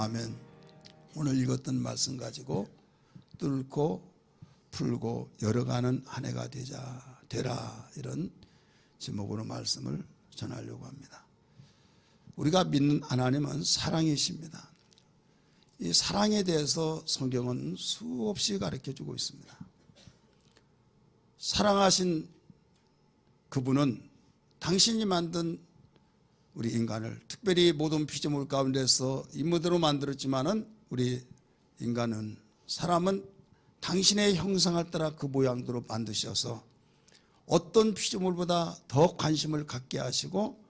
아멘. 오늘 읽었던 말씀 가지고 뚫고 풀고 열어가는 한 해가 되라, 이런 제목으로 말씀을 전하려고 합니다. 우리가 믿는 하나님은 사랑이십니다. 이 사랑에 대해서 성경은 수없이 가르쳐주고 있습니다. 사랑하신 그분은 당신이 만든 우리 인간을, 특별히 모든 피조물 가운데서 인물대로 만들었지만은 우리 인간은, 사람은 당신의 형상을 따라 그 모양대로 만드셔서 어떤 피조물보다 더 관심을 갖게 하시고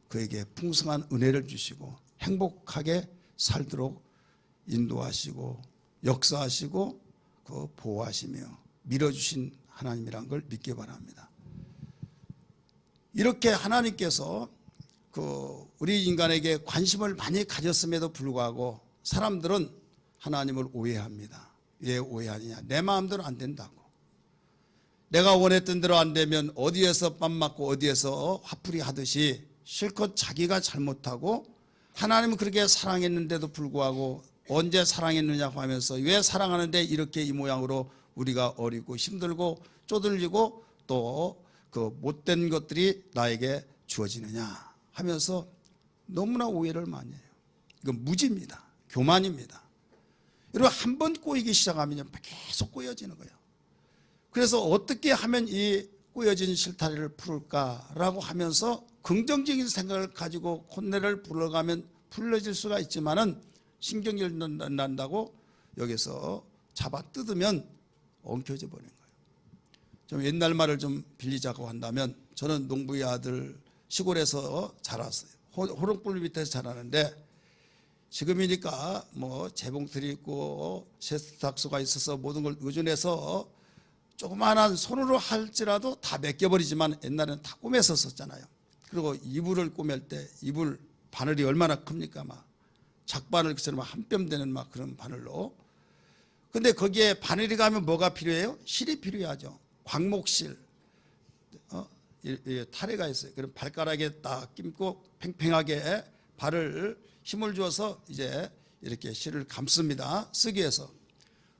그에게 풍성한 은혜를 주시고 행복하게 살도록 인도하시고 역사하시고 그 보호하시며 밀어주신 하나님이란 걸 믿기 바랍니다. 이렇게 하나님께서 우리 인간에게 관심을 많이 가졌음에도 불구하고 사람들은 하나님을 오해합니다. 왜 오해하느냐? 내 마음대로 안 된다고. 내가 원했던 대로 안 되면 어디에서 뺨 맞고 어디에서 화풀이 하듯이 실컷 자기가 잘못하고, 하나님은 그렇게 사랑했는데도 불구하고 언제 사랑했느냐고 하면서 왜 사랑하는데 이렇게 이 모양으로 우리가 어리고 힘들고 쪼들리고 또 그 못된 것들이 나에게 주어지느냐 하면서 너무나 오해를 많이 해요. 이건 무지입니다. 교만입니다. 여러분, 한 번 꼬이기 시작하면 계속 꼬여지는 거예요. 그래서 어떻게 하면 이 꼬여진 실타래를 풀을까라고 하면서 긍정적인 생각을 가지고 콧내를 불어가면 풀려질 수가 있지만은 신경질 난다고 여기서 잡아 뜯으면 엉켜져 버리는 거예요. 좀 옛날 말을 좀 빌리자고 한다면, 저는 농부의 아들, 시골에서 자랐어요. 호롱불 밑에서 자라는데, 지금이니까 뭐 재봉틀이 있고 세탁소가 있어서 모든 걸 의존해서 조그마한 손으로 할지라도 다 맡겨버리지만 옛날에는 다 꼬매서 썼잖아요. 그리고 이불을 꼬맬 때 이불 바늘이 얼마나 큽니까? 막 작바늘처럼 한 뼘 되는 막 그런 바늘로. 근데 거기에 바늘이 가면 뭐가 필요해요? 실이 필요하죠. 광목실. 타래가 있어요. 그럼 발가락에 딱 낌고 팽팽하게 발을 힘을 줘서 이제 이렇게 실을 감습니다. 쓰기 위해서.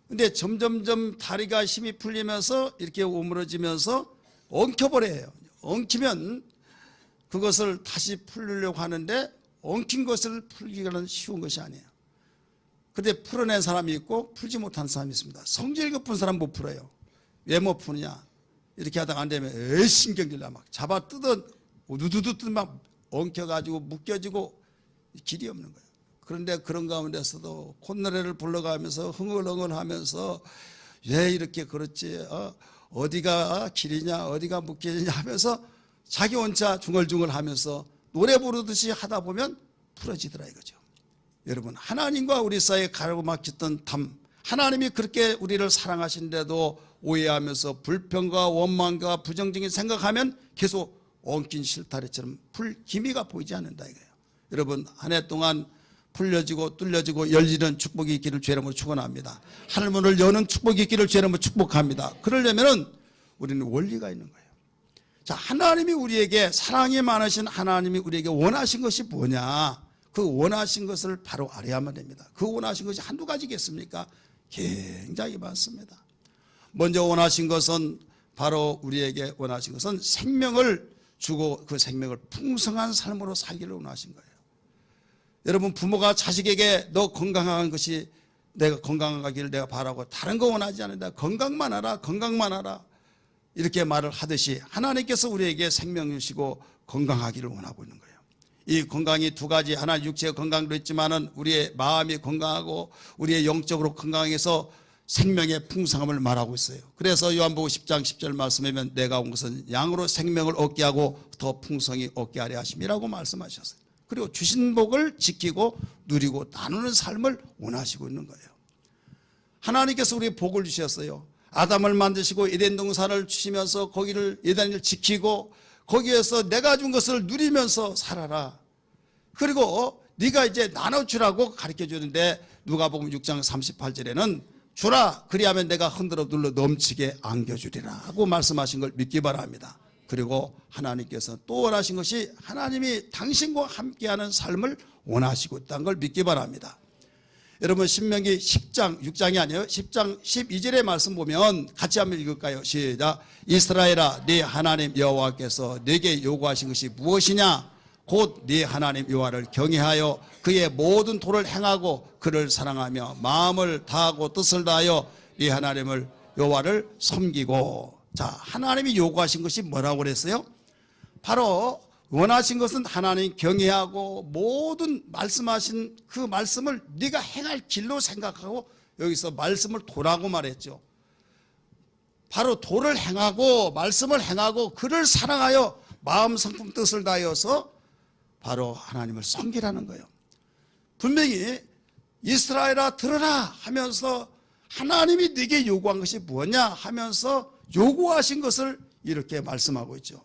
근데 점점점 다리가 힘이 풀리면서 이렇게 오므러지면서 엉켜버려요. 엉키면 그것을 다시 풀려고 하는데 엉킨 것을 풀기는 쉬운 것이 아니에요. 근데 풀어낸 사람이 있고 풀지 못한 사람이 있습니다. 성질 급한 사람 못 풀어요. 왜 못 푸느냐? 이렇게 하다가 안 되면 신경질 나 막 잡아 뜯어 우두두두 막 엉켜가지고 묶여지고 길이 없는 거예요. 그런데 그런 가운데서도 콧노래를 불러가면서 흥얼흥얼하면서 왜 이렇게 그렇지? 어디가 길이냐? 어디가 묶여지냐 하면서 자기 혼자 중얼중얼하면서 노래 부르듯이 하다 보면 풀어지더라 이거죠. 여러분, 하나님과 우리 사이에 가로막혔던 담, 하나님이 그렇게 우리를 사랑하신데도 오해하면서 불평과 원망과 부정적인 생각하면 계속 엉킨 실타래처럼 풀 기미가 보이지 않는다 이거예요. 여러분, 한 해 동안 풀려지고 뚫려지고 열리는 축복이 있기를 주의 이름으로 축원합니다. 하늘문을 여는 축복이 있기를 주의 이름으로 축복합니다. 그러려면은 우리는 원리가 있는 거예요. 자, 하나님이 우리에게, 사랑이 많으신 하나님이 우리에게 원하신 것이 뭐냐? 그 원하신 것을 바로 알아야만 됩니다. 그 원하신 것이 한두 가지겠습니까? 굉장히 많습니다. 먼저 원하신 것은, 바로 우리에게 원하신 것은 생명을 주고 그 생명을 풍성한 삶으로 살기를 원하신 거예요. 여러분, 부모가 자식에게 너 건강한 것이, 내가 건강하기를 내가 바라고 다른 거 원하지 않는다. 건강만 하라, 건강만 하라. 이렇게 말을 하듯이 하나님께서 우리에게 생명 주시고 건강하기를 원하고 있는 거예요. 이 건강이 두 가지, 하나 육체의 건강도 있지만은 우리의 마음이 건강하고 우리의 영적으로 건강해서 생명의 풍성함을 말하고 있어요. 그래서 요한복음 10장 10절 말씀에 보면 내가 온 것은 양으로 생명을 얻게 하고 더 풍성히 얻게 하려 하심이라고 말씀하셨어요. 그리고 주신 복을 지키고 누리고 나누는 삶을 원하시고 있는 거예요. 하나님께서 우리에게 복을 주셨어요. 아담을 만드시고 에덴 동산을 주시면서 거기를, 에덴을 지키고 거기에서 내가 준 것을 누리면서 살아라. 그리고 네가 이제 나눠주라고 가르쳐 주는데, 누가복음 6장 38절에는 주라, 그리하면 내가 흔들어 눌러 넘치게 안겨주리라 하고 말씀하신 걸 믿기 바랍니다. 그리고 하나님께서 또 원하신 것이, 하나님이 당신과 함께하는 삶을 원하시고 있다는 걸 믿기 바랍니다. 여러분 신명기 10장 6장이 아니에요. 10장 12절의 말씀 보면 같이 한번 읽을까요? 시작. 이스라엘아 네 하나님 여호와께서 네게 요구하신 것이 무엇이냐? 곧 네 하나님 여호와를 경외하여 그의 모든 도를 행하고 그를 사랑하며 마음을 다하고 뜻을 다하여 네 하나님을 여호와를 섬기고. 자, 하나님이 요구하신 것이 뭐라고 그랬어요? 바로 원하신 것은 하나님 경외하고 모든 말씀하신 그 말씀을 네가 행할 길로 생각하고, 여기서 말씀을 도라고 말했죠. 바로 도를 행하고 말씀을 행하고 그를 사랑하여 마음 성품 뜻을 다하여서 바로 하나님을 섬기라는 거예요. 분명히 이스라엘아 들으라 하면서 하나님이 네게 요구한 것이 뭐냐 하면서 요구하신 것을 이렇게 말씀하고 있죠.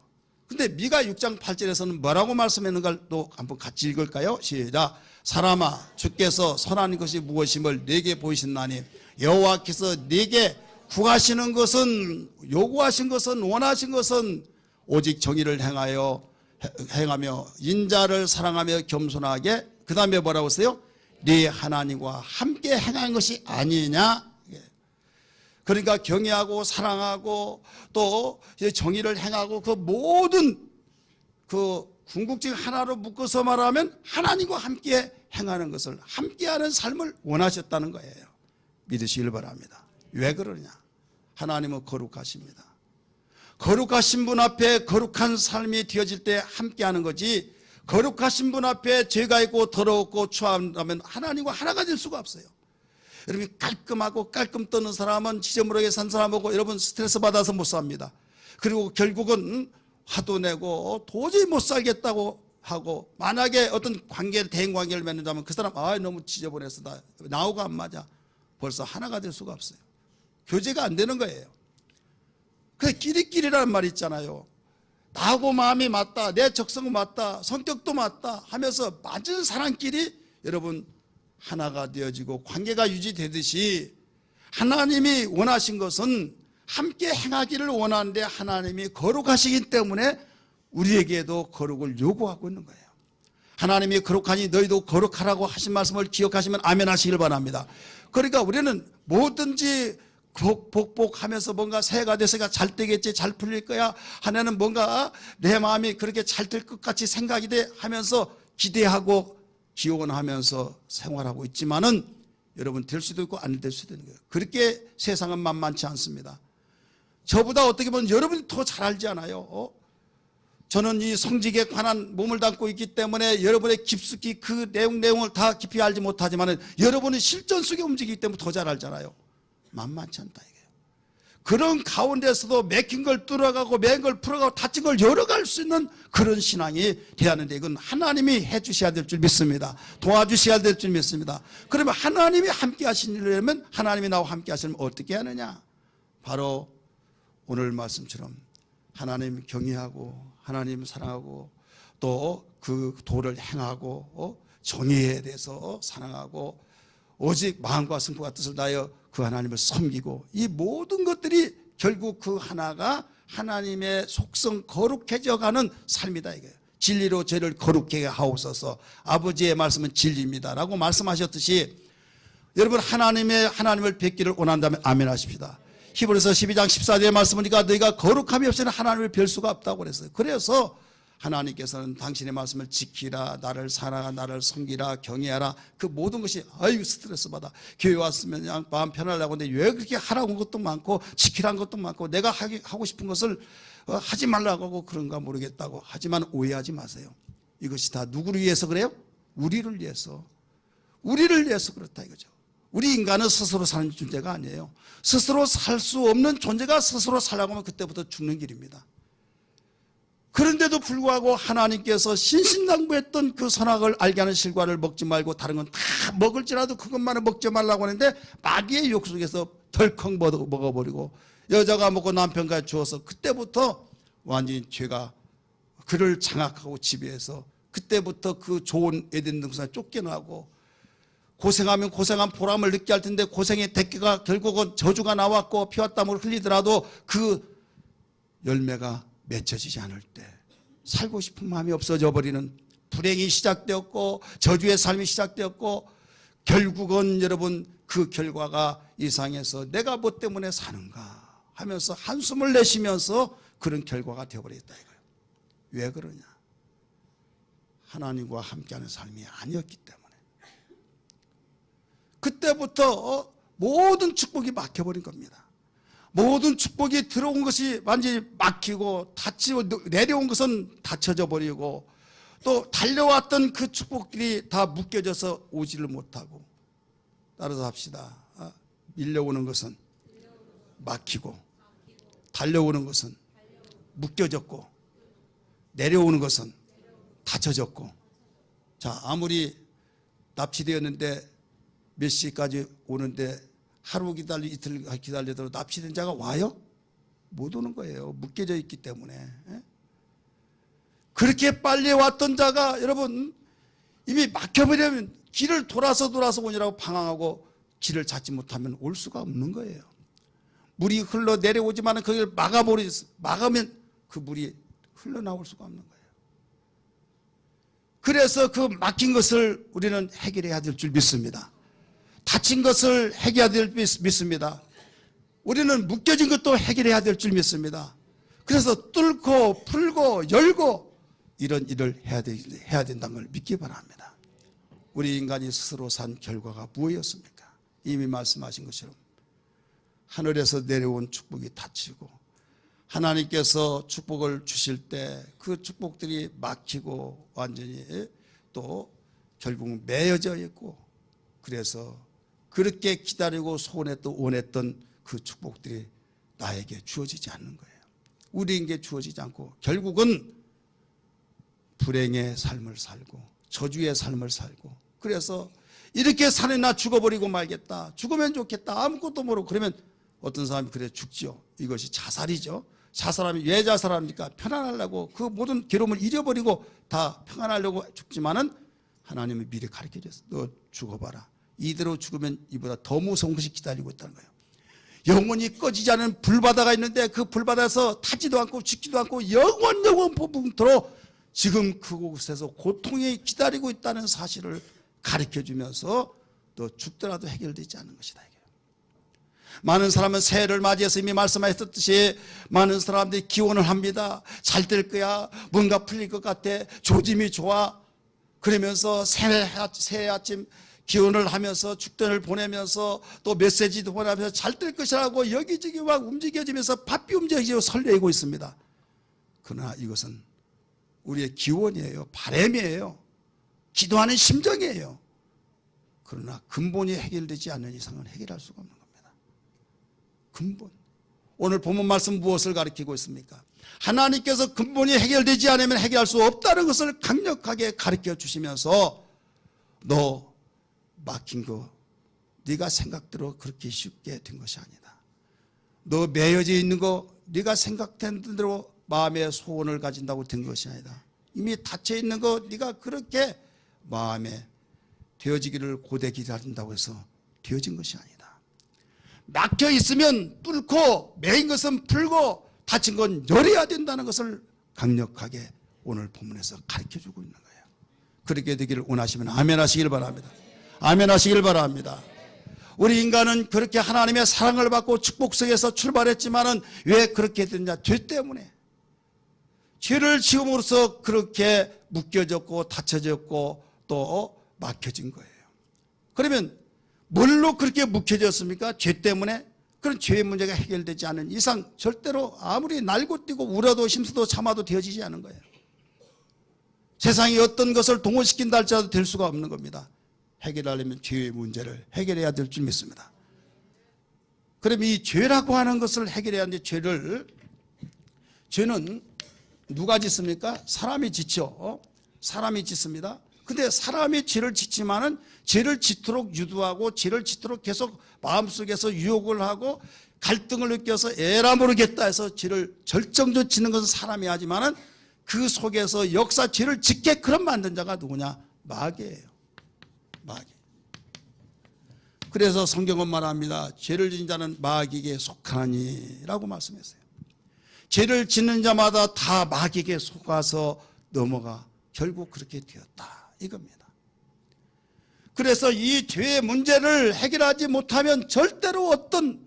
근데 미가 6장 8절에서는 뭐라고 말씀했는가를 또 한번 같이 읽을까요? 시작. 사람아 주께서 선한 것이 무엇임을 네게 보이신나니 여호와께서 네게 구하시는 것은, 요구하신 것은, 원하신 것은 오직 정의를 행하며 인자를 사랑하며 겸손하게, 그 다음에 뭐라고 했어요? 네 하나님과 함께 행한 것이 아니냐. 그러니까 경외하고 사랑하고 또 정의를 행하고 그 모든 그 궁극적 하나로 묶어서 말하면 하나님과 함께 행하는 것을, 함께하는 삶을 원하셨다는 거예요. 믿으시길 바랍니다. 왜 그러냐? 하나님은 거룩하십니다. 거룩하신 분 앞에 거룩한 삶이 되어질 때 함께하는 거지, 거룩하신 분 앞에 죄가 있고 더럽고 추함하면 하나님과 하나가 될 수가 없어요. 여러분 깔끔하고 깔끔 떠는 사람은 지저분하게 산 사람하고 여러분 스트레스 받아서 못 삽니다. 그리고 결국은 화도 내고 도저히 못 살겠다고 하고, 만약에 어떤 관계를, 대인 관계를 맺는다면 그 사람 너무 지저분해서 나하고 안 맞아, 벌써 하나가 될 수가 없어요. 교제가 안 되는 거예요. 그 끼리끼리라는 말이 있잖아요. 나하고 마음이 맞다, 내 적성은 맞다, 성격도 맞다 하면서 맞은 사람끼리 여러분 하나가 되어지고 관계가 유지되듯이, 하나님이 원하신 것은 함께 행하기를 원하는데 하나님이 거룩하시기 때문에 우리에게도 거룩을 요구하고 있는 거예요. 하나님이 거룩하니 너희도 거룩하라고 하신 말씀을 기억하시면 아멘 하시길 바랍니다. 그러니까 우리는 뭐든지 복복하면서 뭔가 새해가 돼서가 잘 되겠지, 잘 풀릴 거야 하나는 뭔가 내 마음이 그렇게 잘 될 것 같이 생각이 돼 하면서 기대하고 기원하면서 생활하고 있지만은 여러분 될 수도 있고 안 될 수도 있는 거예요. 그렇게 세상은 만만치 않습니다. 저보다 어떻게 보면 여러분이 더 잘 알지 않아요? 저는 이 성직에 관한 몸을 담고 있기 때문에 여러분의 깊숙이 그 내용을 다 깊이 알지 못하지만은 여러분은 실전 속에 움직이기 때문에 더 잘 알잖아요. 만만치 않다 이게요. 그런 가운데서도 맥힌 걸 뚫어가고 맨 걸 풀어가고 다친 걸 열어갈 수 있는 그런 신앙이 돼야 하는데, 이건 하나님이 해주셔야 될 줄 믿습니다. 도와주셔야 될 줄 믿습니다. 그러면 하나님이 함께 하시려면, 하나님이 나와 함께 하시려면 어떻게 하느냐? 바로 오늘 말씀처럼 하나님 경외하고 하나님 사랑하고 또 그 도를 행하고 정의에 대해서 사랑하고 오직 마음과 승부가 뜻을 다하여 그 하나님을 섬기고, 이 모든 것들이 결국 그 하나가 하나님의 속성 거룩해져가는 삶이다 이거예요. 진리로 죄를 거룩하게 하옵소서. 아버지의 말씀은 진리입니다 라고 말씀하셨듯이 여러분 하나님을 뵙기를 원한다면 아멘 하십시다. 히브리서 12장 14절의 말씀이니까 너희가 거룩함이 없이는 하나님을 뵐 수가 없다고 그랬어요. 그래서 하나님께서는 당신의 말씀을 지키라, 나를 사랑하라, 나를 섬기라, 경외하라, 그 모든 것이 아이고 스트레스 받아, 교회 왔으면 그냥 마음 편하려고 하는데 왜 그렇게 하라고 한 것도 많고 지키라는 것도 많고 내가 하고 싶은 것을 하지 말라고 하고 그런가 모르겠다고. 하지만 오해하지 마세요. 이것이 다 누구를 위해서 그래요? 우리를 위해서 그렇다 이거죠. 우리 인간은 스스로 사는 존재가 아니에요. 스스로 살 수 없는 존재가 스스로 살려고 하면 그때부터 죽는 길입니다. 그런데도 불구하고 하나님께서 신신당부했던 그 선악을 알게 하는 실과를 먹지 말고 다른 건 다 먹을지라도 그것만은 먹지 말라고 하는데 마귀의 욕 속에서 덜컥 먹어버리고 여자가 먹고 남편까지 주어서 그때부터 완전히 죄가 그를 장악하고 지배해서 그때부터 그 좋은 에덴 동산에 쫓겨나고 고생하면 고생한 보람을 느끼게 할 텐데 고생의 대가가 결국은 저주가 나왔고 피와 땀을 흘리더라도 그 열매가 맺혀지지 않을 때 살고 싶은 마음이 없어져 버리는 불행이 시작되었고 저주의 삶이 시작되었고 결국은 여러분 그 결과가 이상해서 내가 뭐 때문에 사는가 하면서 한숨을 내쉬면서 그런 결과가 되어버렸다 이거예요. 왜 그러냐? 하나님과 함께하는 삶이 아니었기 때문에. 그때부터 모든 축복이 막혀버린 겁니다. 모든 축복이 들어온 것이 완전히 막히고 닫히고 내려온 것은 닫혀져 버리고 또 달려왔던 그 축복들이 다 묶여져서 오지를 못하고. 따라서 합시다. 밀려오는 것은 막히고 달려오는 것은 묶여졌고 내려오는 것은 닫혀졌고. 자, 아무리 납치되었는데 몇 시까지 오는데 하루 기다리 이틀 기다리더라도 납치된 자가 와요? 못 오는 거예요. 묶여져 있기 때문에. 그렇게 빨리 왔던 자가 여러분 이미 막혀버리면 길을 돌아서 오느라고 방황하고 길을 찾지 못하면 올 수가 없는 거예요. 물이 흘러 내려오지만 그걸 막으면 그 물이 흘러나올 수가 없는 거예요. 그래서 그 막힌 것을 우리는 해결해야 될 줄 믿습니다. 닫힌 것을 해결해야 될 줄 믿습니다. 우리는 묶여진 것도 해결해야 될 줄 믿습니다. 그래서 뚫고 풀고 열고 이런 일을 해야 된다는 걸 믿기 바랍니다. 우리 인간이 스스로 산 결과가 무엇이었습니까? 이미 말씀하신 것처럼 하늘에서 내려온 축복이 닫히고 하나님께서 축복을 주실 때 그 축복들이 막히고 완전히 또 결국 매여져 있고 그래서 그렇게 기다리고 소원했던 원했던 그 축복들이 나에게 주어지지 않는 거예요. 우리에게 주어지지 않고 결국은 불행의 삶을 살고 저주의 삶을 살고 그래서 이렇게 사느나 죽어버리고 말겠다. 죽으면 좋겠다. 아무것도 모르고 그러면 어떤 사람이 그래 죽지요. 이것이 자살이죠. 자살하면 왜 자살합니까? 편안하려고 그 모든 괴로움을 잊어버리고 다 평안하려고 죽지만은 하나님은 미리 가르쳐줬어. 너 죽어봐라. 이대로 죽으면 이보다 더 무서운 것이 기다리고 있다는 거예요. 영원히 꺼지지 않은 불바다가 있는데 그 불바다에서 타지도 않고 죽지도 않고 영원 폭풍토록 지금 그곳에서 고통이 기다리고 있다는 사실을 가르쳐주면서 너 죽더라도 해결되지 않는 것이다. 많은 사람은 새해를 맞이해서 이미 말씀하셨듯이 많은 사람들이 기원을 합니다. 잘 될 거야. 뭔가 풀릴 것 같아. 조짐이 좋아. 그러면서 새해 아침 기원을 하면서 축전을 보내면서 또 메시지도 보내면서 잘 될 것이라고 여기저기 막 움직여지면서 바삐 움직이고 설레고 있습니다. 그러나 이것은 우리의 기원이에요. 바람이에요. 기도하는 심정이에요. 그러나 근본이 해결되지 않는 이상은 해결할 수가 없는 겁니다. 근본. 오늘 본문 말씀 무엇을 가리키고 있습니까? 하나님께서 근본이 해결되지 않으면 해결할 수 없다는 것을 강력하게 가르쳐 주시면서 너 막힌 거 네가 생각대로 그렇게 쉽게 된 것이 아니다. 너 매여져 있는 거 네가 생각된 대로 마음의 소원을 가진다고 된 것이 아니다. 이미 닫혀 있는 거 네가 그렇게 마음에 되어지기를 고대 기다린다고 해서 되어진 것이 아니다. 막혀 있으면 뚫고 매인 것은 풀고 닫힌 건 열어야 된다는 것을 강력하게 오늘 본문에서 가르쳐주고 있는 거예요. 그렇게 되기를 원하시면 아멘 하시길 바랍니다. 아멘 하시길 바랍니다. 우리 인간은 그렇게 하나님의 사랑을 받고 축복 속에서 출발했지만은 왜 그렇게 됐냐? 죄 때문에. 죄를 지음으로써 그렇게 묶여졌고 닫혀졌고 또 막혀진 거예요. 그러면 뭘로 그렇게 묵혀졌습니까? 죄 때문에? 그런 죄의 문제가 해결되지 않은 이상 절대로 아무리 날고 뛰고 울어도 힘써도 참아도 되어지지 않은 거예요. 세상이 어떤 것을 동원시킨다 할지라도 될 수가 없는 겁니다. 해결하려면 죄의 문제를 해결해야 될 줄 믿습니다. 그럼 이 죄라고 하는 것을 해결해야 하는데 죄는 누가 짓습니까? 사람이 짓죠. 사람이 짓습니다. 근데 사람이 죄를 짓지만은 죄를 짓도록 유도하고 죄를 짓도록 계속 마음속에서 유혹을 하고 갈등을 느껴서 에라 모르겠다 해서 죄를 절정적으로 짓는 것은 사람이 하지만은 그 속에서 역사 죄를 짓게 그런 만든 자가 누구냐? 마귀예요. 마귀. 그래서 성경은 말합니다. 죄를 짓는 자는 마귀에게 속하니라고 말씀했어요. 죄를 짓는 자마다 다 마귀에게 속아서 넘어가 결국 그렇게 되었다. 이겁니다. 그래서 이 죄의 문제를 해결하지 못하면 절대로 어떤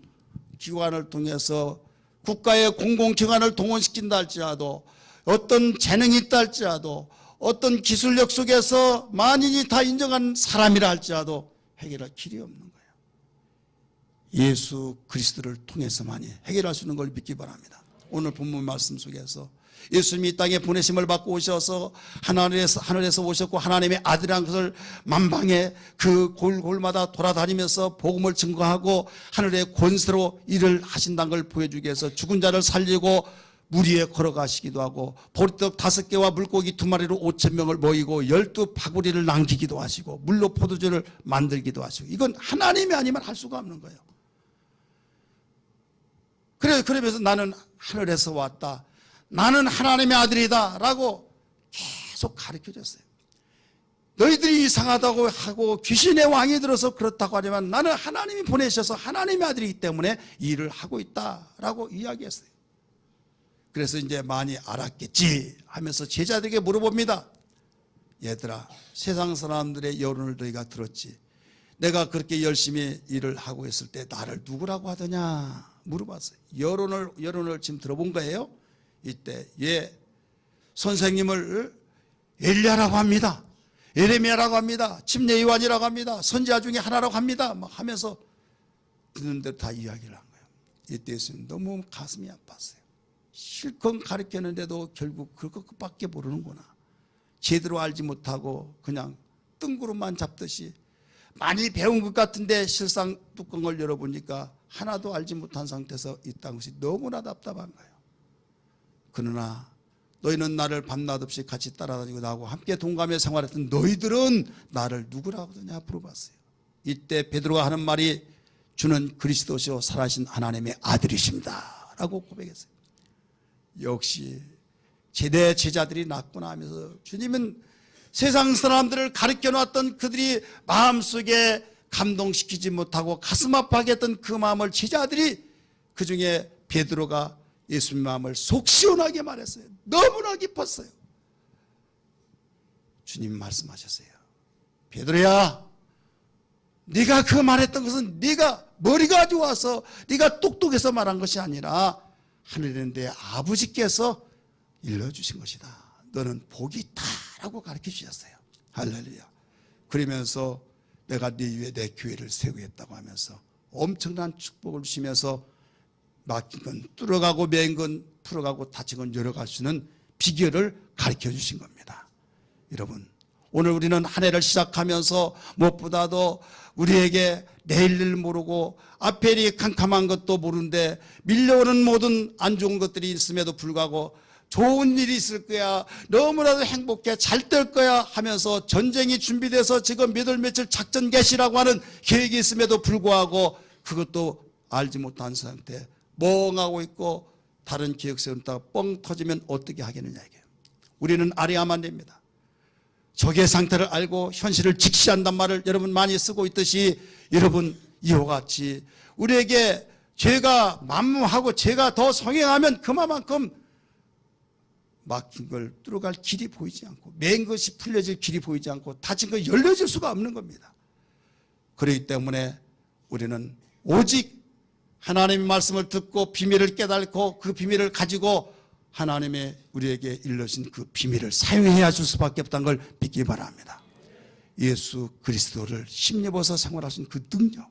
기관을 통해서 국가의 공공기관을 동원시킨다 할지라도 어떤 재능이 있다 할지라도 어떤 기술력 속에서 만인이 다 인정한 사람이라 할지라도 해결할 길이 없는 거예요. 예수 그리스도를 통해서만이 해결할 수 있는 걸 믿기 바랍니다. 오늘 본문 말씀 속에서 예수님이 이 땅에 보내심을 받고 오셔서 하늘에서 오셨고 하나님의 아들이라는 것을 만방에 그 골골마다 돌아다니면서 복음을 증거하고 하늘의 권세로 일을 하신다는 걸 보여주기 위해서 죽은 자를 살리고 물 위에 걸어가시기도 하고 보리떡 5개와 물고기 2마리로 5,000명을 모이고 12바구리를 남기기도 하시고 물로 포도주를 만들기도 하시고 이건 하나님이 아니면 할 수가 없는 거예요. 그러면서 나는 하늘에서 왔다, 나는 하나님의 아들이다 라고 계속 가르쳐줬어요. 너희들이 이상하다고 하고 귀신의 왕이 들어서 그렇다고 하지만 나는 하나님이 보내셔서 하나님의 아들이기 때문에 이 일을 하고 있다라고 이야기했어요. 그래서 이제 많이 알았겠지 하면서 제자들에게 물어봅니다. 얘들아, 세상 사람들의 여론을 너희가 들었지? 내가 그렇게 열심히 일을 하고 있을 때 나를 누구라고 하더냐 물어봤어요. 여론을 지금 들어본 거예요. 이때 선생님을 엘리야라고 합니다, 예레미야라고 합니다, 침례 요한이라고 합니다, 선지자 중에 하나라고 합니다 막 하면서 듣는 대로 다 이야기를 한 거예요. 이때 예수님 너무 가슴이 아팠어요. 실컷 가르쳤는데도 결국 그것밖에 모르는구나. 제대로 알지 못하고 그냥 뜬구름만 잡듯이 많이 배운 것 같은데 실상 뚜껑을 열어보니까 하나도 알지 못한 상태에서 있다는 것이 너무나 답답한 거예요. 그러나 너희는 나를 밤낮 없이 같이 따라다니고 나하고 함께 동감에 생활했던 너희들은 나를 누구라고 하느냐 물어봤어요. 이때 베드로가 하는 말이 주는 그리스도시요 살아신 하나님의 아들이십니다 라고 고백했어요. 역시 제대 제자들이 났구나 하면서 주님은 세상 사람들을 가르쳐 놨던 그들이 마음속에 감동시키지 못하고 가슴 아파하게 했던 그 마음을 제자들이, 그중에 베드로가 예수님 마음을 속 시원하게 말했어요. 너무나 기뻤어요. 주님 말씀하셨어요. 베드로야, 네가 그 말했던 것은 네가 머리가 좋아서 네가 똑똑해서 말한 것이 아니라 하늘에 있는 내 아버지께서 일러주신 것이다. 너는 복이 있다라고 가르쳐 주셨어요. 할렐루야. 그러면서 내가 네 위에 내 교회를 세우겠다고 하면서 엄청난 축복을 주시면서 막힌 건 뚫어가고 맨 건 풀어가고 다친 건 열어갈 수 있는 비결을 가르쳐 주신 겁니다. 여러분, 오늘 우리는 한 해를 시작하면서 무엇보다도 우리에게 내일을 모르고 앞에 일이 캄캄한 것도 모르는데 밀려오는 모든 안 좋은 것들이 있음에도 불구하고 좋은 일이 있을 거야, 너무나도 행복해, 잘 될 거야 하면서 전쟁이 준비돼서 지금 몇 월 며칠 작전 개시라고 하는 계획이 있음에도 불구하고 그것도 알지 못한 상태 멍하고 있고 다른 계획 세운다가 뻥 터지면 어떻게 하겠느냐 이게요. 우리는 알아야만 됩니다. 적의 상태를 알고 현실을 직시한단 말을 여러분 많이 쓰고 있듯이, 여러분 이와 같이 우리에게 죄가 만무하고 죄가 더 성행하면 그만큼 막힌 걸 뚫어갈 길이 보이지 않고 맨 것이 풀려질 길이 보이지 않고 닫힌 거 열려질 수가 없는 겁니다. 그렇기 때문에 우리는 오직 하나님의 말씀을 듣고 비밀을 깨닫고 그 비밀을 가지고 하나님의 우리에게 일러신 그 비밀을 사용해야 줄 수밖에 없다는 걸 믿기 바랍니다. 예수 그리스도를 힘입어서 생활하신 그 능력,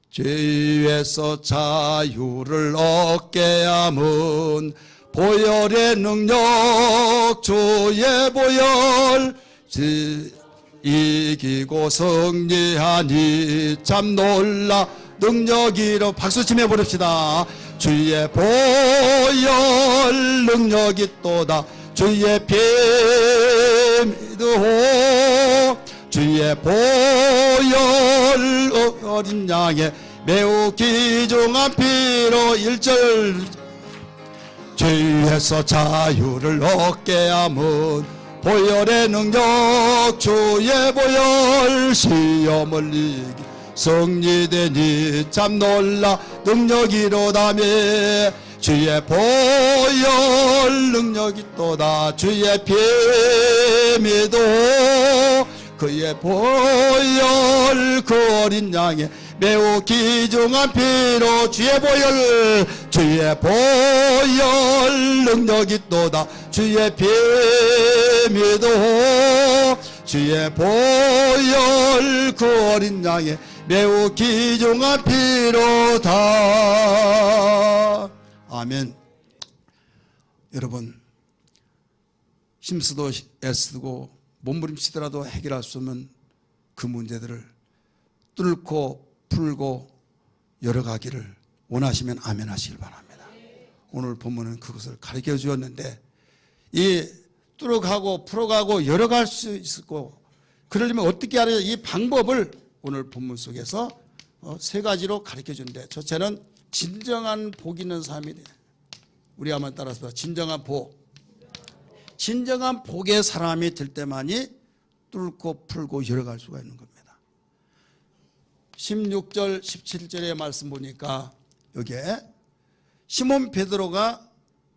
죄에서 자유를 얻게 함은 보혈의 능력, 주의 보혈 이기고 승리하니 참 놀라 능력이로 박수 치며 부릅시다. 주의 보혈 능력이 또다. 주의 피 믿으오. 주의 보혈 어린 양의 매우 귀중한 피로 1절 죄에서 자유를 얻게 함은 보혈의 능력, 주의 보혈 시험을 이기 승리되니 참 놀라 능력이로다며 주의 보혈 능력이 또다. 주의 피 믿어 그의 보혈 그 어린 양의 매우 귀중한 피로 주의 보혈 능력이 있도다 주의 피 믿어 주의 보혈 그 어린 양의 매우 귀중한 피로다. 아멘. 여러분, 힘쓰도 애쓰고 몸부림치더라도 해결할 수 없는 그 문제들을 뚫고 풀고 열어가기를 원하시면 아멘 하시길 바랍니다. 오늘 본문은 그것을 가르쳐 주었는데, 이 뚫어가고 풀어가고 열어갈 수 있고, 그러려면 어떻게 하느냐, 이 방법을 오늘 본문 속에서 세 가지로 가르쳐 주는데, 첫째는 진정한 복 있는 삶이 돼. 우리 한번 따라서 진정한 복. 진정한 복의 사람이 될 때만이 뚫고 풀고 열어갈 수가 있는 겁니다. 16절 17절의 말씀 보니까 여기에 시몬 베드로가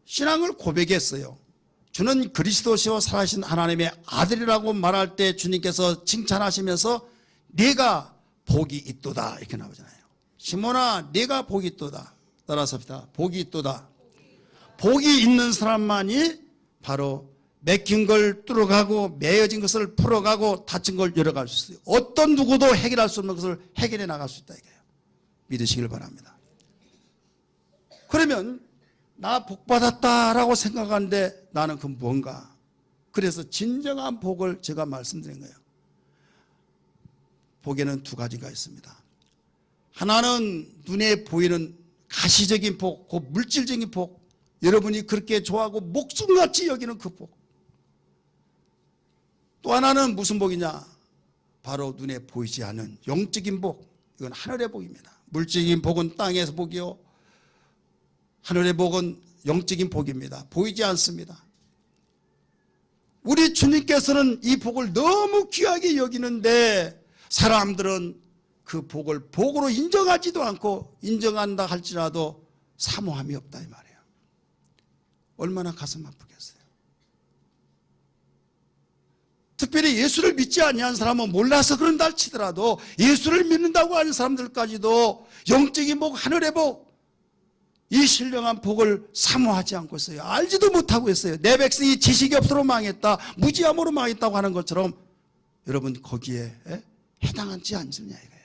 신앙을 고백했어요. 주는 그리스도시요 살아계신 하나님의 아들이라고 말할 때 주님께서 칭찬하시면서 네가 복이 있도다 이렇게 나오잖아요. 시몬아 네가 복이 있도다. 따라서 합시다. 복이 있도다. 복이 있는 사람만이 바로 맥힌 걸 뚫어가고 매어진 것을 풀어가고 닫힌 걸 열어갈 수 있어요. 어떤 누구도 해결할 수 없는 것을 해결해 나갈 수 있다 이거예요. 믿으시길 바랍니다. 그러면 나 복 받았다라고 생각하는데 나는 그 뭔가? 그래서 진정한 복을 제가 말씀드린 거예요. 복에는 두 가지가 있습니다. 하나는 눈에 보이는 가시적인 복, 그 물질적인 복, 여러분이 그렇게 좋아하고 목숨같이 여기는 그 복. 또 하나는 무슨 복이냐? 바로 눈에 보이지 않는 영적인 복. 이건 하늘의 복입니다. 물질적인 복은 땅에서 복이요, 하늘의 복은 영적인 복입니다. 보이지 않습니다. 우리 주님께서는 이 복을 너무 귀하게 여기는데 사람들은 그 복을 복으로 인정하지도 않고, 인정한다 할지라도 사모함이 없다 이 말이에요. 얼마나 가슴 아프겠어요. 특별히 예수를 믿지 아니한 사람은 몰라서 그런다 할지라도 예수를 믿는다고 하는 사람들까지도 영적인 복, 하늘의 복, 이 신령한 복을 사모하지 않고 있어요. 알지도 못하고 있어요. 내 백성이 지식이 없어로 망했다, 무지함으로 망했다고 하는 것처럼 여러분 거기에 해당하지 않느냐 이거예요.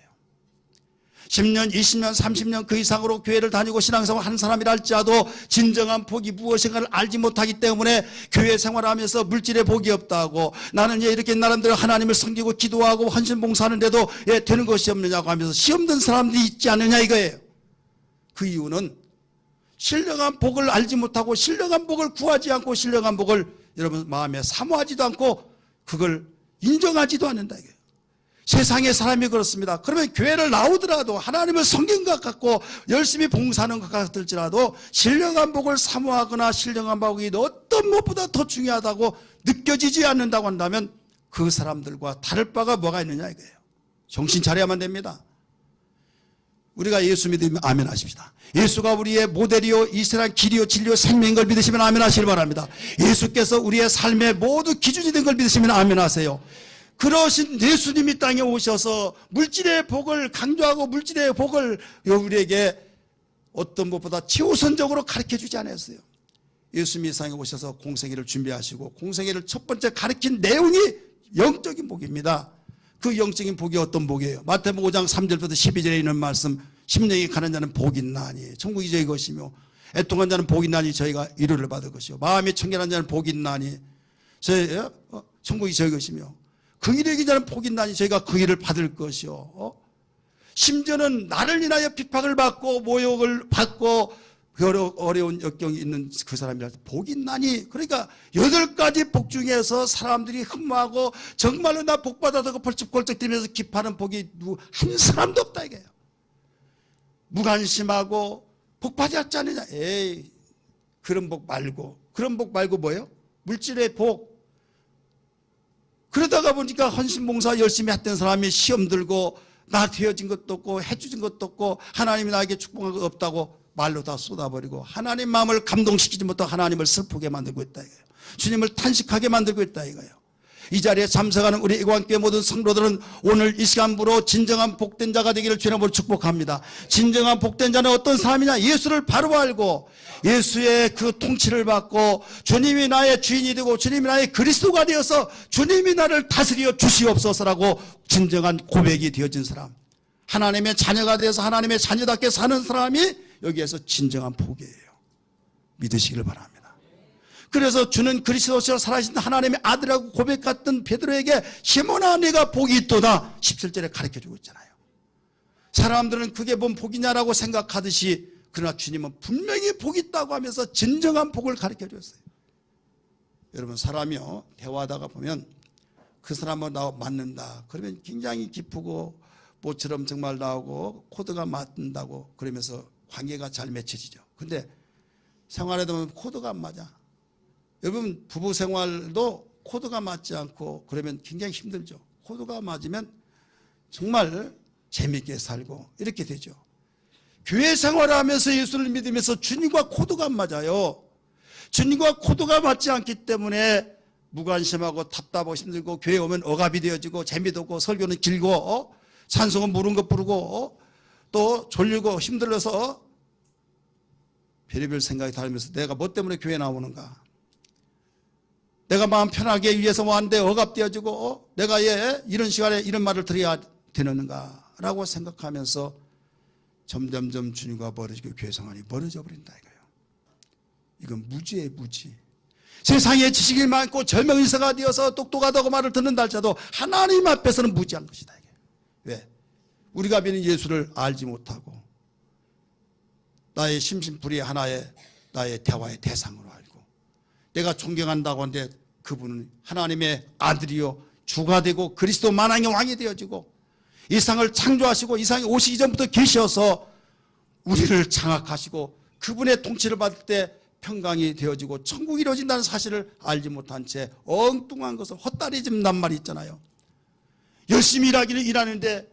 10년, 20년, 30년 그 이상으로 교회를 다니고 신앙생활 한 사람이라 할지라도 진정한 복이 무엇인가를 알지 못하기 때문에 교회 생활하면서 물질의 복이 없다고, 나는 이렇게 나름대로 하나님을 섬기고 기도하고 헌신봉사하는데도 되는 것이 없느냐고 하면서 시험 든 사람들이 있지 않느냐 이거예요. 그 이유는 신령한 복을 알지 못하고 신령한 복을 구하지 않고 신령한 복을 여러분 마음에 사모하지도 않고 그걸 인정하지도 않는다 이거예요. 세상의 사람이 그렇습니다. 그러면 교회를 나오더라도 하나님을 섬긴 것 같고 열심히 봉사하는 것 같을지라도 신령한 복을 사모하거나 신령한 복이 어떤 무엇보다 더 중요하다고 느껴지지 않는다고 한다면 그 사람들과 다를 바가 뭐가 있느냐 이거예요. 정신 차려야만 됩니다. 우리가 예수 믿으면 아멘 하십시다. 예수가 우리의 모델이요 이 세상 길이요 진리요 생명인 걸 믿으시면 아멘 하시길 바랍니다. 예수께서 우리의 삶의 모두 기준이 된 걸 믿으시면 아멘 하세요. 그러신 예수님이 땅에 오셔서 물질의 복을 강조하고 물질의 복을 우리에게 어떤 것보다 최우선적으로 가르쳐주지 않았어요. 예수님이 땅에 오셔서 공생애를 준비하시고 공생애를 첫 번째 가르친 내용이 영적인 복입니다. 그 영적인 복이 어떤 복이에요? 마태복음 5장 3절부터 12절에 있는 말씀, 심령이 가는 자는 복이 있나니 천국이 저희 것이며 애통한 자는 복이 있나니 저희가 위로를 받을 것이요 마음이 청결한 자는 복이 있나니 천국이 저희 것이며 긍휼히 여긴 자는 복이 있나니 저희가 그 일을 받을 것이요 심지어는 나를 인하여 핍박을 받고 모욕을 받고 어려운 역경이 있는 그 사람이라서 복이 있나니, 그러니까 8가지 복 중에서 사람들이 흠모하고 정말로 나 복 받아서 펄쩍펄쩍 뛰면서 기뻐하는 복이 한 사람도 없다 이거예요. 무관심하고 복 받았지 않느냐. 에이, 그런 복 말고 뭐예요? 물질의 복. 그러다가 보니까 헌신봉사 열심히 했던 사람이 시험 들고 나 되어진 것도 없고 해주진 것도 없고 하나님이 나에게 축복한 것 없다고 말로 다 쏟아버리고 하나님 마음을 감동시키지 못하고 하나님을 슬프게 만들고 있다 이거예요. 주님을 탄식하게 만들고 있다 이거예요. 이 자리에 참석하는 우리 애관교회 모든 성도들은 오늘 이 시간부로 진정한 복된 자가 되기를 주의 이름으로 축복합니다. 진정한 복된 자는 어떤 사람이냐? 예수를 바로 알고 예수의 그 통치를 받고 주님이 나의 주인이 되고 주님이 나의 그리스도가 되어서 주님이 나를 다스려 주시옵소서라고 진정한 고백이 되어진 사람, 하나님의 자녀가 되어서 하나님의 자녀답게 사는 사람이 여기에서 진정한 복이에요. 믿으시기를 바랍니다. 그래서 주는 그리스도시로 살아계신 하나님의 아들이라고 고백했던 베드로에게 시몬아 네가 복이 있도다 17절에 가르쳐주고 있잖아요. 사람들은 그게 뭔 복이냐라고 생각하듯이 그러나 주님은 분명히 복이 있다고 하면서 진정한 복을 가르쳐줬어요. 여러분, 사람이요 대화하다가 보면 그 사람하고 나하고 맞는다 그러면 굉장히 기쁘고 모처럼 정말 나오고 코드가 맞는다고 그러면서 관계가 잘 맺혀지죠. 근데 생활에도 보면 코드가 안 맞아. 여러분, 부부 생활도 코드가 맞지 않고 그러면 굉장히 힘들죠. 코드가 맞으면 정말 재미있게 살고 이렇게 되죠. 교회 생활을 하면서 예수를 믿으면서 주님과 코드가 안 맞아요. 주님과 코드가 맞지 않기 때문에 무관심하고 답답하고 힘들고 교회 오면 억압이 되어지고 재미도 없고 설교는 길고 찬송은 모르는 것 부르고 또 졸리고 힘들어서 별의별 생각이 다르면서 내가 뭐 때문에 교회 나오는가, 내가 마음 편하게 위해서 왔는데 억압되어지고 내가 이런 시간에 이런 말을 드려야 되는가 라고 생각하면서 점점점 주님과 멀어지고 교회 생활이 멀어져 버린다 이거예요. 이건 무지예요, 무지. 세상에 지식이 많고 절명인사가 되어서 똑똑하다고 말을 듣는다 할지라도 하나님 앞에서는 무지한 것이다 이게. 왜? 우리가 믿는 예수를 알지 못하고 나의 심심풀이 하나의 나의 대화의 대상으로 알고 내가 존경한다고 하는데 그분은 하나님의 아들이요 주가 되고 그리스도 만왕의 왕이 되어지고 이 세상을 창조하시고 이 세상에 오시기 전부터 계셔서 우리를 장악하시고 그분의 통치를 받을 때 평강이 되어지고 천국이 이루어진다는 사실을 알지 못한 채 엉뚱한 것을 헛다리 짚는 말이 있잖아요. 열심히 일하기를 일하는데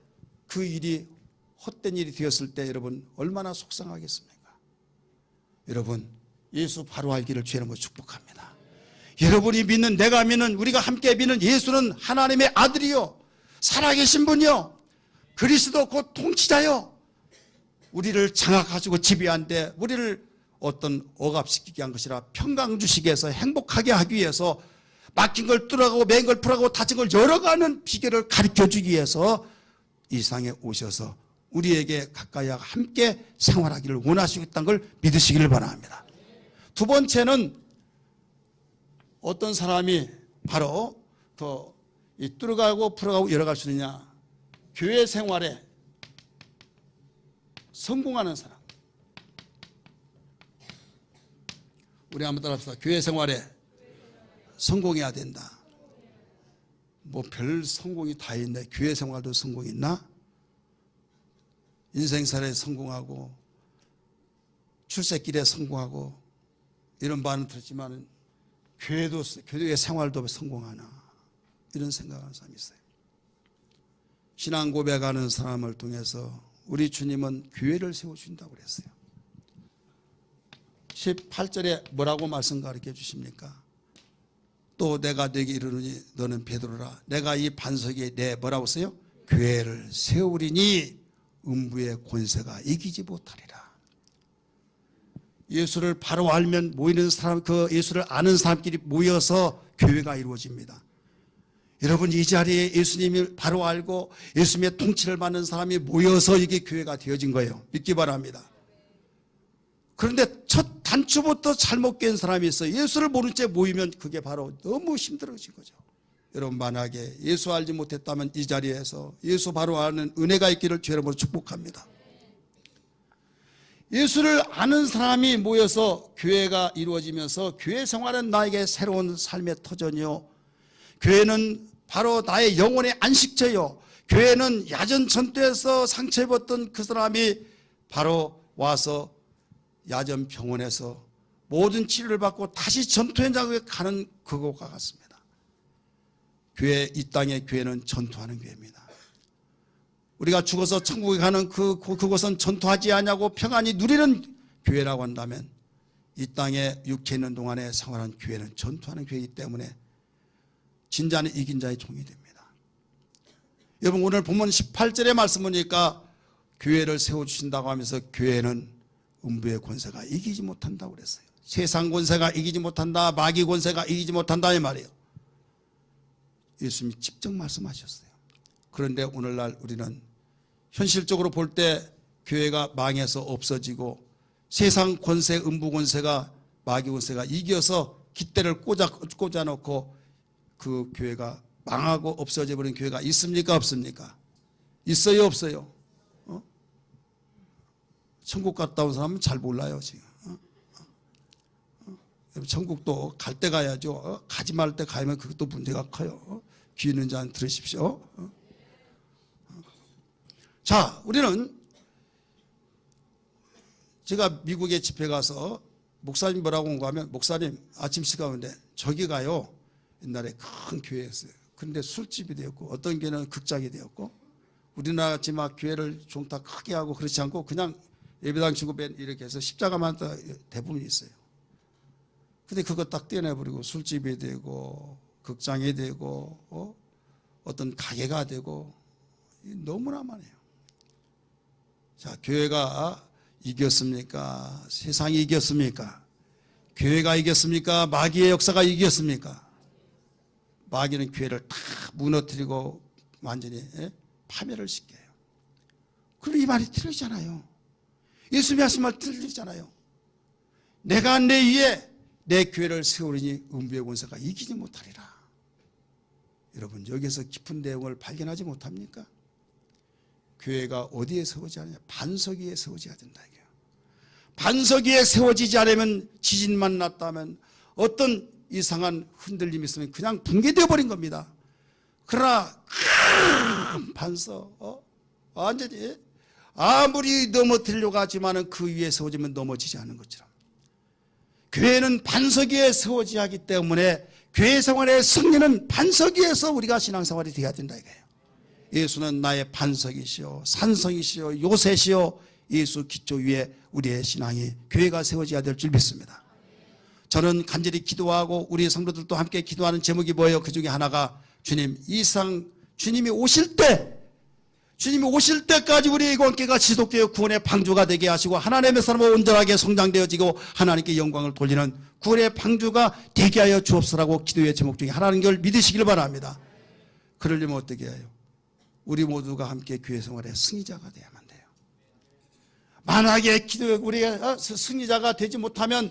그 일이 헛된 일이 되었을 때 여러분 얼마나 속상하겠습니까? 여러분, 예수 바로 알기를 주의 이름으로 축복합니다. 여러분이 믿는, 내가 믿는, 우리가 함께 믿는 예수는 하나님의 아들이요 살아계신 분이요 그리스도 곧 통치자요 우리를 장악하시고 지배한데 우리를 어떤 억압시키게 한 것이라 평강 주시기 위해서 행복하게 하기 위해서 막힌 걸 뚫어가고 맨 걸 풀어가고 다친 걸 열어가는 비결을 가르쳐주기 위해서 이 세상에 오셔서 우리에게 가까이 함께 생활하기를 원하시고 있다는 걸 믿으시기를 바랍니다. 두 번째는 어떤 사람이 바로 더 뚫어가고 풀어가고 열어갈 수 있느냐, 교회 생활에 성공하는 사람. 우리 한번 따라합시다. 교회 생활에 성공해야 된다. 뭐 별 성공이 다 있네. 교회 생활도 성공이 있나? 인생살에 성공하고 출세길에 성공하고 이런 말은 들었지만 교회의 생활도 성공하나 이런 생각하는 사람이 있어요. 신앙 고백하는 사람을 통해서 우리 주님은 교회를 세워준다고 그랬어요. 18절에 뭐라고 말씀 가르쳐 주십니까? 또 내가 너에게 이르노니 너는 베드로라 내가 이 반석에 내 뭐라고 써요? 교회를 세우리니 음부의 권세가 이기지 못하리라. 예수를 바로 알면 모이는 사람, 그 예수를 아는 사람끼리 모여서 교회가 이루어집니다. 여러분, 이 자리에 예수님을 바로 알고 예수님의 통치를 받는 사람이 모여서 이게 교회가 되어진 거예요. 믿기 바랍니다. 그런데 첫 단추부터 잘못 깬 사람이 있어요. 예수를 모른 채 모이면 그게 바로 너무 힘들어진 거죠. 여러분, 만약에 예수 알지 못했다면 이 자리에서 예수 바로 아는 은혜가 있기를 주의 이름으로 축복합니다. 예수를 아는 사람이 모여서 교회가 이루어지면서 교회 생활은 나에게 새로운 삶의 터전이요 교회는 바로 나의 영혼의 안식처요 교회는 야전 전투에서 상처 입었던 그 사람이 바로 와서 야전 병원에서 모든 치료를 받고 다시 전투 현장에 가는 그것과 같습니다. 교회, 이 땅의 교회는 전투하는 교회입니다. 우리가 죽어서 천국에 가는 그곳은 전투하지 않냐고 평안히 누리는 교회라고 한다면 이 땅에 육체 있는 동안에 생활한 교회는 전투하는 교회이기 때문에 진자는 이긴 자의 종이 됩니다. 여러분 오늘 본문 18절의 말씀 보니까 교회를 세워주신다고 하면서 교회는 음부의 권세가 이기지 못한다고 그랬어요. 세상 권세가 이기지 못한다, 마귀 권세가 이기지 못한다 이 말이에요. 예수님이 직접 말씀하셨어요. 그런데 오늘날 우리는 현실적으로 볼 때 교회가 망해서 없어지고 세상 권세, 음부 권세가, 마귀 권세가 이겨서 깃대를 꽂아놓고 그 교회가 망하고 없어져 버린 교회가 있습니까 없습니까? 있어요 없어요? 천국 갔다 온 사람은 잘 몰라요 지금. 천국도 갈 때 가야죠. 가지 말 때 가면 그것도 문제가 커요. 귀 있는 자는 들으십시오. 자, 우리는 제가 미국에 집회 가서 목사님 뭐라고 온 거 하면 목사님 아침 시간인데 저기 가요. 옛날에 큰 교회였어요. 그런데 술집이 되었고 어떤 교회는 극장이 되었고 우리나라 같이 막 교회를 좀 다 크게 하고 그렇지 않고 그냥 예배당 치고 이렇게 해서 십자가만 대부분 있어요. 근데 그거 딱 떼내버리고 술집이 되고 극장이 되고 어떤 가게가 되고 너무나 많아요. 자, 교회가 이겼습니까? 세상이 이겼습니까? 교회가 이겼습니까? 마귀의 역사가 이겼습니까? 마귀는 교회를 다 무너뜨리고 완전히 파멸을 시켜요. 그럼 이 말이 틀리잖아요. 예수님이 하신 말 틀리잖아요. 내가 내 위에 내 교회를 세우리니 음부의 권세가 이기지 못하리라. 여러분 여기서 깊은 내용을 발견하지 못합니까? 교회가 어디에 세워져야 하느냐? 반석 위에 세워져야 된다 이게요. 반석 위에 세워지지 않으면 지진만 났다면 어떤 이상한 흔들림이 있으면 그냥 붕괴되어 버린 겁니다. 그러나 큰 반석 완전히 아무리 넘어뜨리려고 하지만 그 위에 세워지면 넘어지지 않는 것처럼 교회는 반석 위에 세워져야 하기 때문에 교회 생활의 승리는 반석 위에서 우리가 신앙생활이 되어야 된다 이거예요. 예수는 나의 반석이시오, 산성이시오, 요새시오. 예수 기초 위에 우리의 신앙이 교회가 세워져야 될 줄 믿습니다. 저는 간절히 기도하고 우리 성도들도 함께 기도하는 제목이 뭐예요? 그 중에 하나가 주님 주님이 오실 때까지 우리의 관계가 지속되어 구원의 방주가 되게 하시고 하나님의 사람으로 온전하게 성장되어지고 하나님께 영광을 돌리는 구원의 방주가 되게 하여 주옵소서라고 기도의 제목 중에 하나는 걸 믿으시길 바랍니다. 그러려면 어떻게 해요? 우리 모두가 함께 교회 생활의 승리자가 되어야만 돼요. 만약에 기도에 우리가 승리자가 되지 못하면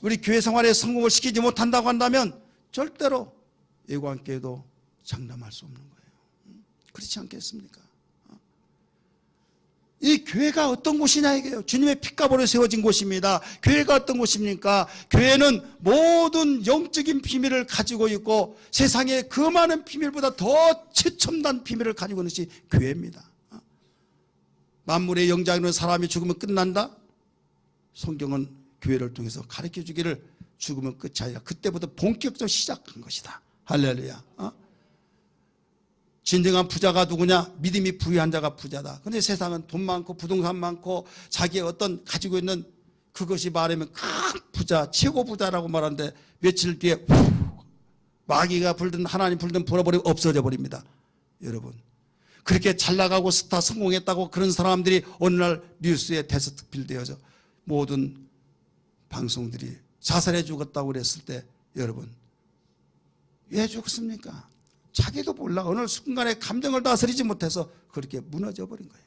우리 교회 생활에 성공을 시키지 못한다고 한다면 절대로 애관계도 장담할 수 없는 거예요. 그렇지 않겠습니까? 이 교회가 어떤 곳이냐 이게요. 주님의 피값으로 세워진 곳입니다. 교회가 어떤 곳입니까? 교회는 모든 영적인 비밀을 가지고 있고 세상의 그 많은 비밀보다 더 최첨단 비밀을 가지고 있는 것이 교회입니다. 만물의 영장으로는 사람이 죽으면 끝난다? 성경은 교회를 통해서 가르쳐 주기를 죽으면 끝이 아니라 그때부터 본격적으로 시작한 것이다. 할렐루야. 진정한 부자가 누구냐? 믿음이 부유한 자가 부자다. 그런데 세상은 돈 많고 부동산 많고 자기의 어떤 가지고 있는 그것이 말하면 큰 부자, 최고 부자라고 말하는데 며칠 뒤에 마귀가 불든 하나님 불든 불어버리고 없어져 버립니다. 여러분 그렇게 잘 나가고 스타 성공했다고 그런 사람들이 어느 날 뉴스에 대서특필되어져 모든 방송들이 자살해 죽었다고 그랬을 때 여러분 왜 죽었습니까? 자기도 몰라. 어느 순간에 감정을 다스리지 못해서 그렇게 무너져 버린 거예요.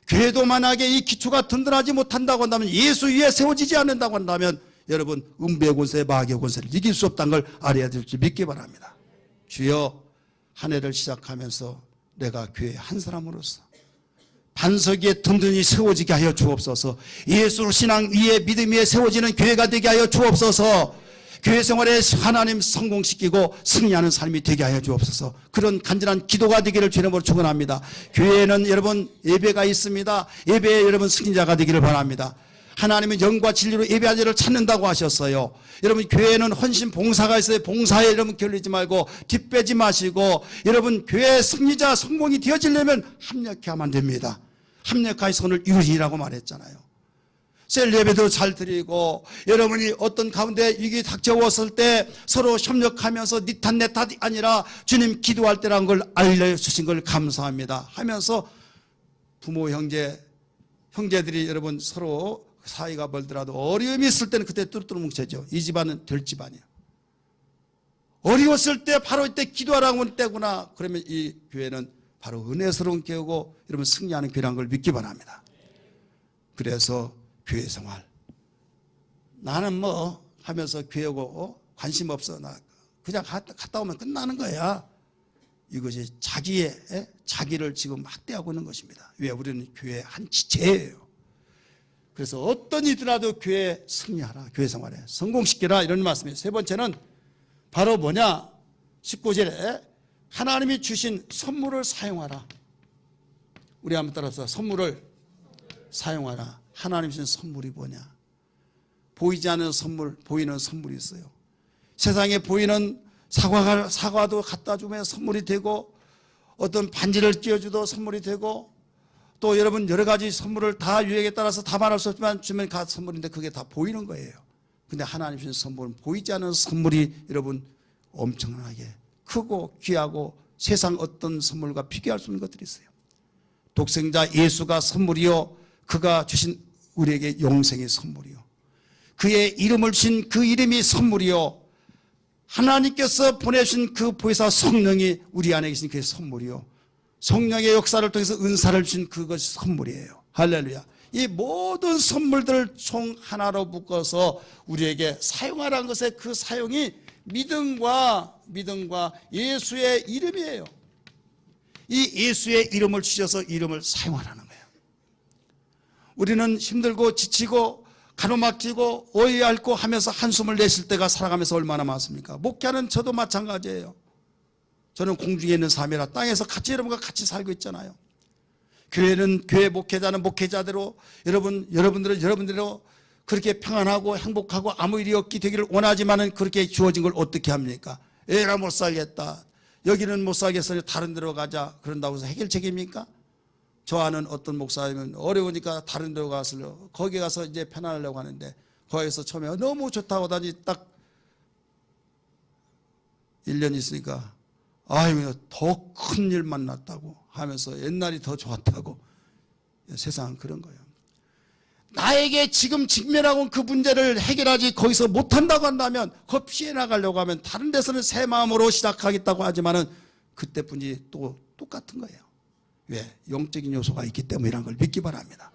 교회도 만약에 이 기초가 든든하지 못한다고 한다면 예수 위에 세워지지 않는다고 한다면 여러분 음부의 권세, 마귀의 권세를 이길 수 없다는 걸 알아야 될 줄 믿기 바랍니다. 주여 한 해를 시작하면서 내가 교회 한 사람으로서 반석 위에 든든히 세워지게 하여 주옵소서. 예수 신앙 위에 믿음 위에 세워지는 교회가 되게 하여 주옵소서. 교회 생활에 하나님 성공시키고 승리하는 삶이 되게 하여 주옵소서. 그런 간절한 기도가 되기를 주님으로 축원합니다. 교회에는 여러분 예배가 있습니다. 예배에 여러분 승리자가 되기를 바랍니다. 하나님은 영과 진리로 예배하는 자를 찾는다고 하셨어요. 여러분 교회에는 헌신 봉사가 있어요. 봉사에 여러분 결리지 말고 뒷빼지 마시고 여러분 교회 승리자 성공이 되어지려면 합력해야만 됩니다. 합력하여 선을 이루리라고 말했잖아요. 셀 예배도 잘 드리고 여러분이 어떤 가운데 위기 닥쳐왔을 때 서로 협력하면서 니 탓 내 탓이 아니라 주님 기도할 때라는 걸 알려주신 걸 감사합니다 하면서 부모 형제들이 여러분 서로 사이가 멀더라도 어려움이 있을 때는 그때 뚜루뚜루 뭉쳐져. 이 집안은 될 집안이야. 어려웠을 때 바로 이때 기도하라고 하는 때구나. 그러면 이 교회는 바로 은혜스러운 교회고 여러분 승리하는 교회라는 걸 믿기 바랍니다. 그래서 교회 생활 나는 뭐 하면서 교회 오고 관심 없어 나 그냥 갔다 오면 끝나는 거야. 이것이 자기를 지금 학대하고 있는 것입니다. 왜? 우리는 교회 한 지체예요. 그래서 어떤 이더라도 교회 승리하라. 교회 생활에 성공시키라 이런 말씀이에요. 세 번째는 바로 뭐냐? 19절에 하나님이 주신 선물을 사용하라. 우리 한번 따라서 선물을 사용하라. 하나님이 주신 선물이 뭐냐? 보이지 않는 선물, 보이는 선물이 있어요. 세상에 보이는 사과도 갖다 주면 선물이 되고 어떤 반지를 끼워줘도 선물이 되고 또 여러분 여러 가지 선물을 다 유행에 따라서 다 말할 수 없지만 주면 다 선물인데 그게 다 보이는 거예요. 근데 하나님 주신 선물은 보이지 않는 선물이 여러분 엄청나게 크고 귀하고 세상 어떤 선물과 비교할 수 없는 것들이 있어요. 독생자 예수가 선물이요 그가 주신 우리에게 영생의 선물이요 그의 이름을 주신 그 이름이 선물이요 하나님께서 보내주신 그 보혜사 성령이 우리 안에 계신 그의 선물이요 성령의 역사를 통해서 은사를 주신 그것이 선물이에요. 할렐루야. 이 모든 선물들을 총 하나로 묶어서 우리에게 사용하라는 것의 그 사용이 믿음과 예수의 이름이에요. 이 예수의 이름을 주셔서 이름을 사용하라는 거예요. 우리는 힘들고 지치고 가로막히고 어이 앓고 하면서 한숨을 내쉴 때가 살아가면서 얼마나 많습니까? 목회하는 저도 마찬가지예요. 저는 공중에 있는 삶이라 땅에서 같이 여러분과 같이 살고 있잖아요. 교회는 교회 목회자는 목회자대로 여러분들은 여러분대로 그렇게 평안하고 행복하고 아무 일이 없게 되기를 원하지만은 그렇게 주어진 걸 어떻게 합니까? 애가 못 살겠다. 여기는 못 살겠으니 다른 데로 가자. 그런다고 해서 해결책입니까? 저 아는 어떤 목사님은 어려우니까 다른 데로 가서 거기 가서 이제 편안하려고 하는데 거기서 처음에 너무 좋다고 하더니 딱 1년 있으니까 아유 더 큰 일 만났다고 하면서 옛날이 더 좋았다고. 세상은 그런 거예요. 나에게 지금 직면하고 있는 그 문제를 해결하지 거기서 못한다고 한다면 그거 피해 나가려고 하면 다른 데서는 새 마음으로 시작하겠다고 하지만은 그때뿐이 또 똑같은 거예요. 왜? 영적인 요소가 있기 때문이라는 걸 믿기 바랍니다.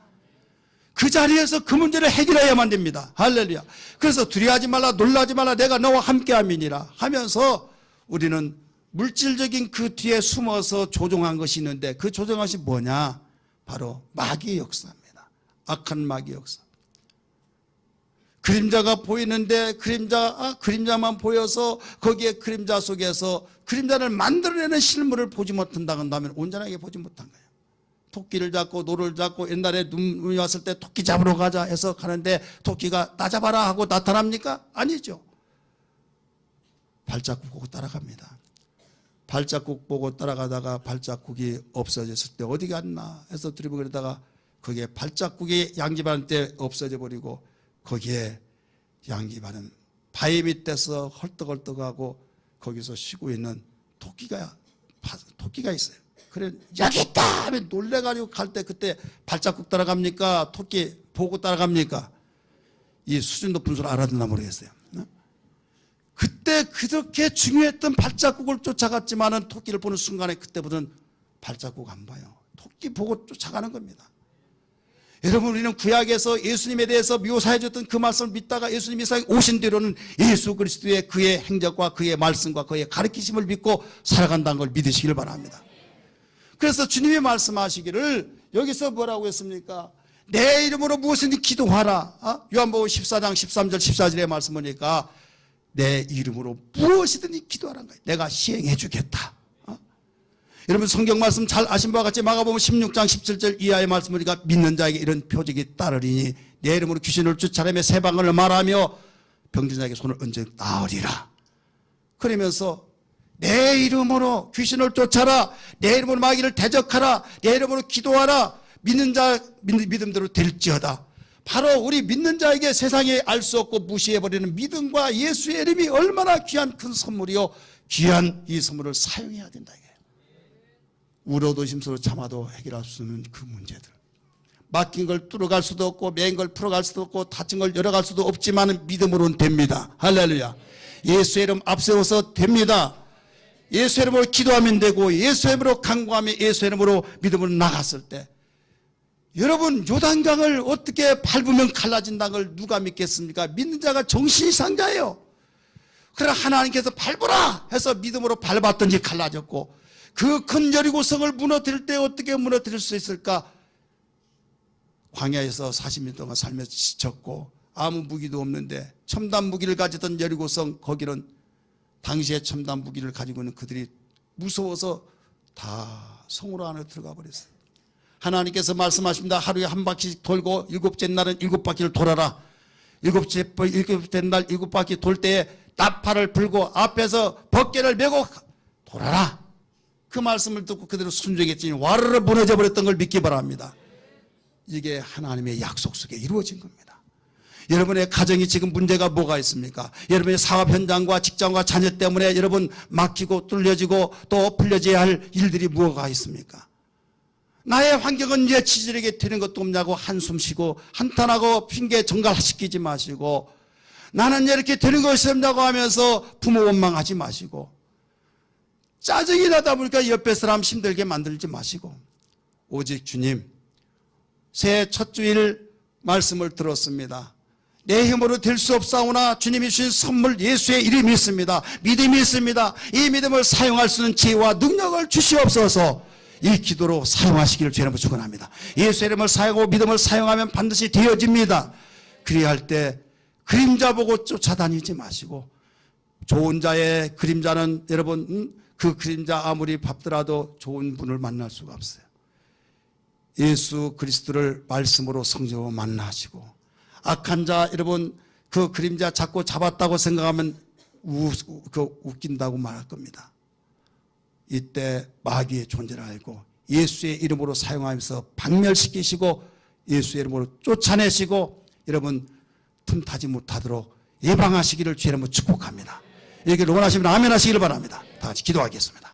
그 자리에서 그 문제를 해결해야만 됩니다. 할렐루야. 그래서 두려워하지 말라 놀라지 말라 내가 너와 함께함이니라 하면서 우리는 물질적인 그 뒤에 숨어서 조종한 것이 있는데 그 조종한 것이 뭐냐? 바로 마귀의 역사입니다. 악한 마귀의 역사. 그림자가 보이는데 그림자만 보여서 거기에 그림자 속에서 그림자를 만들어내는 실물을 보지 못한다고 한다면 온전하게 보지 못한 거예요. 토끼를 잡고 노를 잡고 옛날에 눈이 왔을 때 토끼 잡으러 가자 해서 가는데 토끼가 나 잡아라 하고 나타납니까? 아니죠. 발자국 보고 따라갑니다. 발자국 보고 따라가다가 발자국이 없어졌을 때 어디 갔나 해서 들여다보다가 거기에 발자국이 양지바른 때 없어져 버리고 거기에 양지바른 바위 밑에서 헐떡헐떡하고 거기서 쉬고 있는 토끼가 있어요. 그래 여기 있다 하면 놀래가지고 갈 때 그때 발자국 따라갑니까? 토끼 보고 따라갑니까? 이 수준 높은 소리 알아듣나 모르겠어요. 그때 그렇게 중요했던 발자국을 쫓아갔지만은 토끼를 보는 순간에 그때부터는 발자국 안 봐요. 토끼 보고 쫓아가는 겁니다. 여러분 우리는 구약에서 예수님에 대해서 묘사해 줬던 그 말씀을 믿다가 예수님이 세상에 오신 뒤로는 예수 그리스도의 그의 행적과 그의 말씀과 그의 가르치심을 믿고 살아간다는 걸 믿으시길 바랍니다. 그래서 주님이 말씀하시기를 여기서 뭐라고 했습니까? 내 이름으로 무엇이든지 기도하라. 요한복음 14장 13절 14절의 말씀 보니까 내 이름으로 무엇이든지 기도하라는 거예요. 내가 시행해 주겠다. 여러분 성경 말씀 잘 아신 바와 같이 마가복음 16장 17절 이하의 말씀 보니까 믿는 자에게 이런 표적이 따르리니 내 이름으로 귀신을 쫓아내며 새 방언을 말하며 병든 자에게 손을 얹어 나으리라. 그러면서 내 이름으로 귀신을 쫓아라. 내 이름으로 마귀를 대적하라. 내 이름으로 기도하라. 믿는 자 믿음대로 될지어다. 바로 우리 믿는 자에게 세상에 알 수 없고 무시해버리는 믿음과 예수의 이름이 얼마나 귀한 큰 선물이요, 귀한 이 선물을 사용해야 된다 이게요. 우려도 심수로 참아도 해결할 수 없는 그 문제들, 막힌 걸 뚫어갈 수도 없고 맨 걸 풀어갈 수도 없고 다친 걸 열어갈 수도 없지만 믿음으로는 됩니다. 할렐루야. 예수의 이름 앞세워서 됩니다. 예수의 이름으로 기도하면 되고 예수의 이름으로 간구하며 예수의 이름으로 믿음으로 나갔을 때, 여러분 요단강을 어떻게 밟으면 갈라진다는 걸 누가 믿겠습니까? 믿는 자가 정신이 상자예요. 그러나 하나님께서 밟으라 해서 믿음으로 밟았더니 갈라졌고, 그 큰 여리고성을 무너뜨릴 때 어떻게 무너뜨릴 수 있을까? 광야에서 40년 동안 살면서 지쳤고 아무 무기도 없는데 첨단 무기를 가지던 여리고성, 거기는 당시에 첨단 무기를 가지고 있는 그들이 무서워서 다 성으로 안에 들어가 버렸어요. 하나님께서 말씀하십니다. 하루에 한 바퀴 돌고 일곱째 날은 일곱 바퀴를 돌아라. 일곱째 날 일곱 바퀴 돌 때에 나팔을 불고 앞에서 벗개를 메고 돌아라. 그 말씀을 듣고 그대로 순종했더니 와르르 무너져 버렸던 걸 믿기 바랍니다. 이게 하나님의 약속 속에 이루어진 겁니다. 여러분의 가정이 지금 문제가 뭐가 있습니까? 여러분의 사업 현장과 직장과 자녀 때문에 여러분 막히고 뚫려지고 또 풀려져야 할 일들이 뭐가 있습니까? 나의 환경은 이제 치질하게 되는 것도 없냐고 한숨 쉬고 한탄하고 핑계 정갈시키지 마시고, 나는 이렇게 되는 것이 없냐고 하면서 부모 원망하지 마시고, 짜증이 나다 보니까 옆에 사람 힘들게 만들지 마시고, 오직 주님, 새해 첫 주일 말씀을 들었습니다. 내 힘으로 될 수 없사오나 주님이 주신 선물 예수의 이름이 있습니다. 믿음이 있습니다. 이 믿음을 사용할 수 있는 지혜와 능력을 주시옵소서. 이 기도로 사용하시기를 주의 이름으로 축원합니다. 예수의 이름을 사용하고 믿음을 사용하면 반드시 되어집니다. 그래야 할 때 그림자 보고 쫓아다니지 마시고, 좋은 자의 그림자는 여러분 그 그림자 아무리 밟더라도 좋은 분을 만날 수가 없어요. 예수 그리스도를 말씀으로 성령으로 만나시고, 악한 자 여러분 그 그림자 잡고 잡았다고 생각하면 웃긴다고 말할 겁니다. 이때 마귀의 존재를 알고 예수의 이름으로 사용하면서 박멸시키시고 예수의 이름으로 쫓아내시고 여러분 틈타지 못하도록 예방하시기를 주의 이름으로 축복합니다. 이렇게 원하시면 아멘 하시기를 바랍니다. 다 같이 기도하겠습니다.